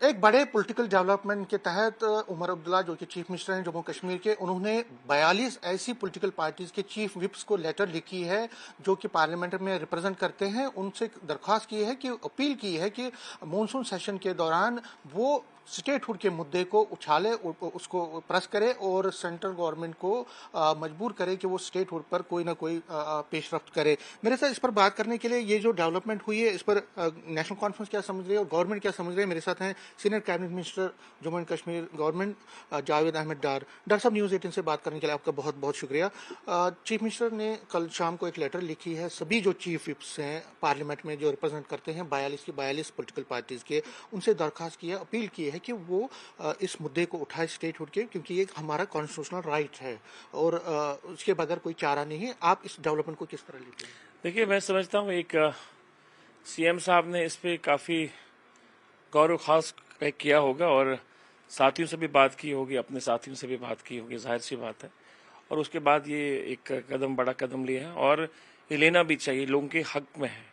एक बड़े political development के तहत उमर अब्दुल्ला जो कि चीफ मिनिस्टर हैं जम्मू कश्मीर के, उन्होंने 42 ऐसी पॉलिटिकल पार्टीज के चीफ विप्स को लेटर लिखी है जो कि पार्लियामेंट में रिप्रेजेंट करते हैं। उनसे दरख्वास्त की है कि अपील की है कि मानसून सेशन के दौरान वो स्टेटहुड के मुद्दे को उछाले, उसको प्रेस करे और सेंट्रल गवर्नमेंट को मजबूर करे कि वो स्टेटहुड पर कोई ना कोई पेशरफ्त करे। मेरे साथ इस पर बात करने के लिए ये जो डेवलपमेंट हुई है इस पर नेशनल कॉन्फ्रेंस क्या समझ रही है और गवर्नमेंट क्या समझ रही है, मेरे साथ हैं senior cabinet minister Jammu and Kashmir government Javed Ahmad Dar. Doctor साहब, न्यूज़ 18 से बात करने के लिए आपका बहुत बहुत शुक्रिया। चीफ मिनिस्टर ने कल शाम को एक लेटर लिखी है सभी जो चीफ विप्स हैं पार्लियामेंट में जो रिप्रेजेंट करते हैं 42 की 42 पॉलिटिकल पार्टीज के, उनसे दरखास्त की है, अपील की है कि वो इस मुद्दे को उठाए स्टेटहुड के, क्योंकि ये हमारा कॉन्स्टिट्यूशनल राइट है और उसके बगैर कोई चारा नहीं है। आप इस डेवलपमेंट को किस तरह लेते हैं? देखिए, मैं समझता हूँ एक सीएम साहब ने इस पे काफ़ी गौर खास किया होगा और साथियों से भी बात की होगी, अपने साथियों से भी बात की होगी, जाहिर सी बात है। और उसके बाद ये एक बड़ा कदम लिया है और ये लेना भी चाहिए, लोगों के हक में है।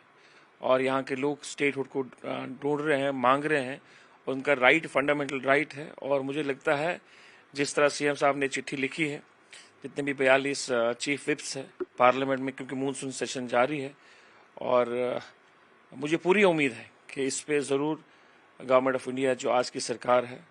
और यहाँ के लोग स्टेटहुड को ढूंढ रहे हैं, मांग रहे हैं, उनका राइट, फंडामेंटल राइट है। और मुझे लगता है जिस तरह सीएम साहब ने चिट्ठी लिखी है, जितने भी 42 चीफ विप्स हैं पार्लियामेंट में, क्योंकि मानसून सेशन जारी है, और मुझे पूरी उम्मीद है कि इस पे ज़रूर गवर्नमेंट ऑफ इंडिया जो आज की सरकार है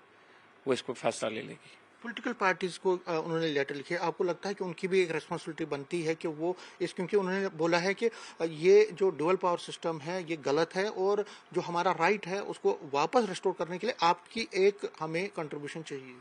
वो इसको फैसला ले लेगी। पॉलिटिकल पार्टीज को उन्होंने लेटर लिखे, आपको लगता है कि उनकी भी एक रिस्पॉन्सिबिलिटी बनती है कि वो क्योंकि उन्होंने बोला है कि ये जो डुअल पावर सिस्टम है ये गलत है और जो हमारा राइट है उसको वापस रिस्टोर करने के लिए आपकी एक हमें कंट्रीब्यूशन चाहिए।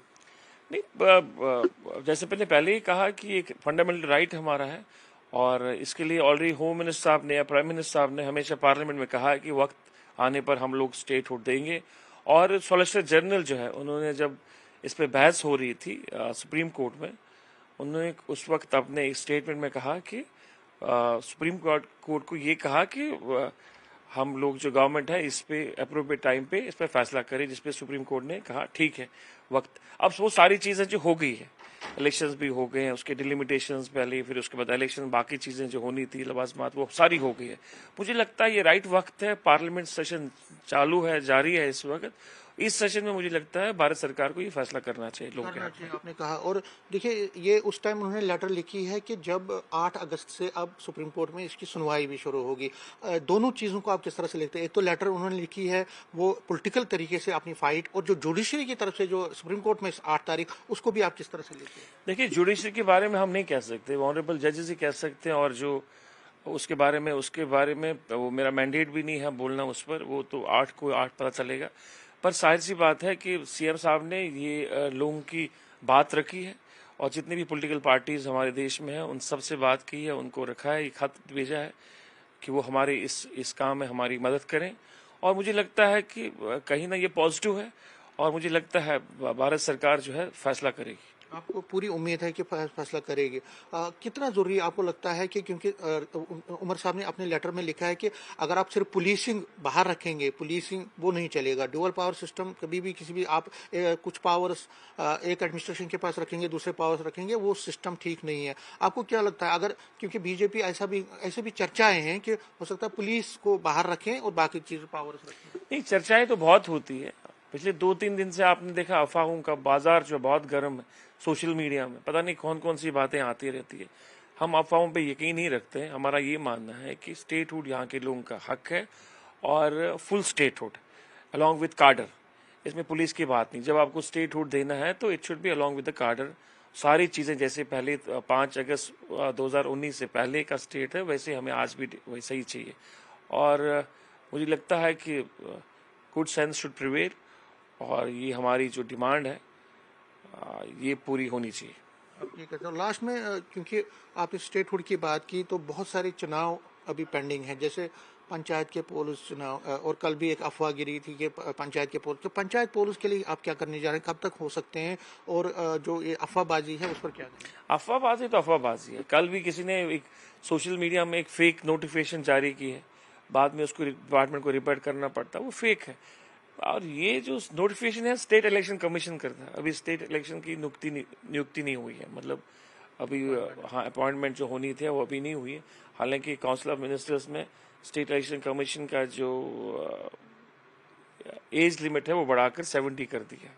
नहीं, जैसे पहले ही कहा कि एक फंडामेंटल राइट हमारा है, और इसके लिए ऑलरेडी होम मिनिस्टर साहब ने या प्राइम मिनिस्टर साहब ने हमेशा पार्लियामेंट में कहा है कि वक्त आने पर हम लोग स्टेटहुड देंगे। और सॉलिसिटर जनरल जो है, उन्होंने जब इस पे बहस हो रही थी सुप्रीम कोर्ट में, उन्होंने उस वक्त अपने एक स्टेटमेंट में कहा कि सुप्रीम कोर्ट को ये कहा कि हम लोग जो गवर्नमेंट है इस पे अप्रोप्रिएट टाइम पे इस पे फैसला करें, जिसपे सुप्रीम कोर्ट ने कहा ठीक है वक्त। अब वो सारी चीजें जो हो गई है, इलेक्शंस भी हो गए हैं, उसके डिलिमिटेशंस पहले, फिर उसके बाद इलेक्शन, बाकी चीजें जो होनी थी लवाजमात, वो सारी हो गई है। मुझे लगता है ये राइट वक्त है, पार्लियामेंट सेशन चालू है, जारी है इस वक्त। इस सेशन में मुझे लगता है भारत सरकार को ये फैसला करना चाहिए लोगों के हक में। आपने कहा, और देखिए ये उस टाइम उन्होंने लेटर लिखी है कि जब 8 अगस्त से अब सुप्रीम कोर्ट में इसकी सुनवाई भी शुरू होगी। दोनों चीज़ों को आप किस तरह से लेते हैं? एक तो लेटर उन्होंने लिखी है वो पॉलिटिकल तरीके से अपनी फाइट, और जो जुडिशरी की तरफ से जो सुप्रीम कोर्ट में 8 तारीख, उसको भी आप किस तरह से लेते हैं? देखिए, जुडिशरी के बारे में हम नहीं कह सकते, ऑनरेबल जजेस ही कह सकते हैं, और जो उसके बारे में वो मेरा मैंडेट भी नहीं है बोलना उस पर, वो तो 8 को 8 पता चलेगा। पर जाहिर सी बात है कि सीएम साहब ने ये लोगों की बात रखी है, और जितनी भी पॉलिटिकल पार्टीज हमारे देश में हैं उन सब से बात की है, उनको रखा है, एक खत भेजा है कि वो हमारे इस काम में हमारी मदद करें। और मुझे लगता है कि कहीं ना ये पॉजिटिव है, और मुझे लगता है भारत सरकार जो है फैसला करेगी। आपको पूरी उम्मीद है कि फैसला करेगी। कितना ज़रूरी आपको लगता है कि क्योंकि उमर साहब ने अपने लेटर में लिखा है कि अगर आप सिर्फ पुलिसिंग बाहर रखेंगे, पुलिसिंग वो नहीं चलेगा, डुअल पावर सिस्टम कभी भी किसी भी आप कुछ पावर्स एक एडमिनिस्ट्रेशन के पास रखेंगे, दूसरे पावर्स रखेंगे, वो सिस्टम ठीक नहीं है। आपको क्या लगता है अगर, क्योंकि बीजेपी ऐसे भी चर्चाएं हैं कि हो सकता है पुलिस को बाहर रखें और बाकी चीज़ पावर्स रखें? नहीं, चर्चाएं तो बहुत होती है। पिछले 2-3 दिन से आपने देखा अफवाहों का बाजार जो बहुत गर्म है सोशल मीडिया में, पता नहीं कौन कौन सी बातें आती रहती है। हम अफवाहों पे यकीन नहीं रखते हैं। हमारा ये मानना है कि स्टेटहुड यहाँ के लोगों का हक है, और फुल स्टेटहुड अलॉन्ग विद कार्डर। इसमें पुलिस की बात नहीं। जब आपको स्टेटहुड देना है तो it should be along with the कार्डर। सारी चीज़ें जैसे पहले 5 अगस्त 2019 से पहले का स्टेट है, वैसे हमें आज भी वैसा ही चाहिए। और मुझे लगता है कि गुड सेंस शुड प्रिवेल, और ये हमारी जो डिमांड है ये पूरी होनी चाहिए। अब ये कहते हो लास्ट में, क्योंकि आपने स्टेटहुड की बात की तो बहुत सारे चुनाव अभी पेंडिंग है, जैसे पंचायत के पोल्स चुनाव, और कल भी एक अफवाह गिरी थी कि पंचायत के पोल, तो पंचायत पोल्स के लिए आप क्या करने जा रहे हैं, कब तक हो सकते हैं, और जो ये अफवाहबाजी है उस पर क्या करें? अफवाहबाजी तो अफवाहबाजी है। कल भी किसी ने एक सोशल मीडिया में एक फेक नोटिफिकेशन जारी की है, बाद में उसको डिपार्टमेंट को रिपोर्ट करना पड़ता है, वो फेक है। और ये जो नोटिफिकेशन है स्टेट इलेक्शन कमीशन करता है। अभी स्टेट इलेक्शन की नियुक्ति नहीं हुई है, मतलब अभी हाँ अपॉइंटमेंट जो होनी थी वो अभी नहीं हुई है। हालांकि काउंसिल ऑफ मिनिस्टर्स में स्टेट इलेक्शन कमीशन का जो एज लिमिट है वो बढ़ाकर 70 कर दिया,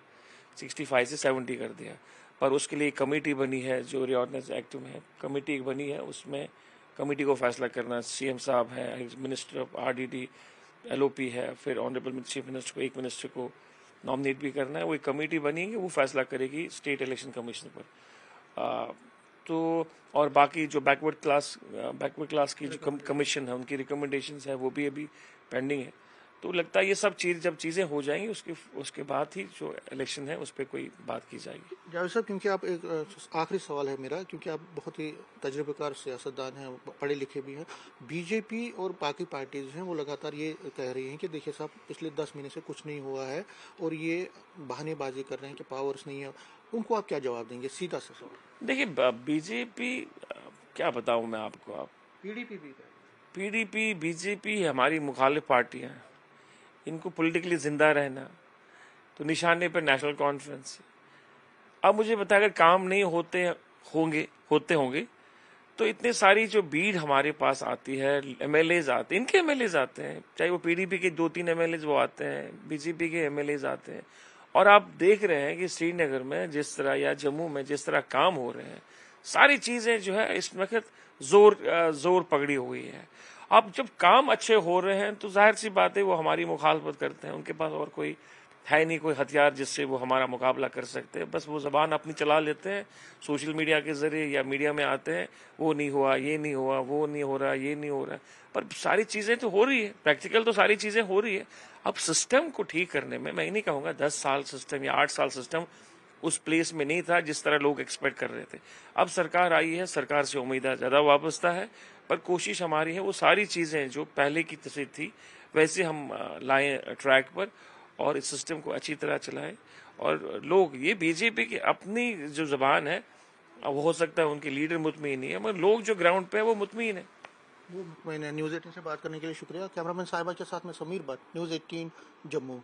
65 से 70 कर दिया। पर उसके लिए कमेटी बनी है, जो रिऑर्डिनेंस एक्ट में कमेटी बनी है, उसमें कमेटी को फैसला करना, सीएम साहब है, मिनिस्टर ऑफ आरडीडी, एलओपी है, फिर ऑनरेबल चीफ मिनिस्टर को, एक मिनिस्टर को नॉमिनेट भी करना है। वो एक कमेटी बनेगी, वो फैसला करेगी स्टेट इलेक्शन कमीशन पर। तो और बाकी जो बैकवर्ड क्लास की जो कमीशन है, उनकी रिकमेंडेशंस है, वो भी अभी पेंडिंग है। तो लगता है ये सब जब चीज़ें हो जाएंगी उसके बाद ही जो इलेक्शन है उस पर कोई बात की जाएगी। जावेद साहब, क्योंकि आप एक आखिरी सवाल है मेरा, क्योंकि आप बहुत ही तजुर्बेकार सियासतदान हैं, पढ़े लिखे भी हैं। बीजेपी और बाकी पार्टीज हैं वो लगातार ये कह रही हैं कि देखिए साहब, पिछले 10 महीने से कुछ नहीं हुआ है और ये बहानेबाजी कर रहे हैं कि पावर्स नहीं है। उनको आप क्या जवाब देंगे? सीधा सा सवाल। देखिए, बीजेपी, क्या बताऊं मैं आपको, आप पीडीपी भी है। पीडीपी बीजेपी हमारी मुखालिफ पार्टियां हैं। इनको पॉलिटिकली जिंदा रहना, तो निशाने पर नेशनल कॉन्फ्रेंस। अब मुझे बता, अगर काम नहीं होते होंगे तो इतने सारी जो भीड़ हमारे पास आती है, एमएलएज आते हैं, इनके एमएलएज आते हैं, चाहे वो पीडीपी के 2-3 एमएलएज वो आते हैं, बीजेपी के एमएलएज आते हैं। और आप देख रहे हैं कि श्रीनगर में जिस तरह या जम्मू में जिस तरह काम हो रहे हैं, सारी चीजें जो है इस वक्त जोर पकड़ी हुई है। अब जब काम अच्छे हो रहे हैं तो जाहिर सी बात है वो हमारी मुखालफत करते हैं। उनके पास और कोई है नहीं, कोई हथियार जिससे वो हमारा मुकाबला कर सकते हैं। बस वो जबान अपनी चला लेते हैं, सोशल मीडिया के जरिए या मीडिया में आते हैं, वो नहीं हुआ, ये नहीं हुआ, वो नहीं हो रहा, ये नहीं हो रहा। पर सारी चीजें तो हो रही है, प्रैक्टिकल तो सारी चीजें हो रही है। अब सिस्टम को ठीक करने में मैं नहीं कहूंगा 10 साल सिस्टम या 8 साल सिस्टम उस प्लेस में नहीं था जिस तरह लोग एक्सपेक्ट कर रहे थे। अब सरकार आई है, सरकार से उम्मीद ज्यादा वाबस्ता है, पर कोशिश हमारी है वो सारी चीजें जो पहले की तरह थी वैसे हम लाएं ट्रैक पर और इस सिस्टम को अच्छी तरह चलाएं। और लोग, ये बीजेपी की अपनी जो जबान है, अब हो सकता है उनके लीडर मुतमईन नहीं है, मगर लोग जो ग्राउंड पे है वो मुतमईन है। वो मैंने न्यूज़ 18 से बात करने के लिए शुक्रिया। कैमरामैन साहिबा के साथ में समीर भट्ट, न्यूज़ 18 जम्मू।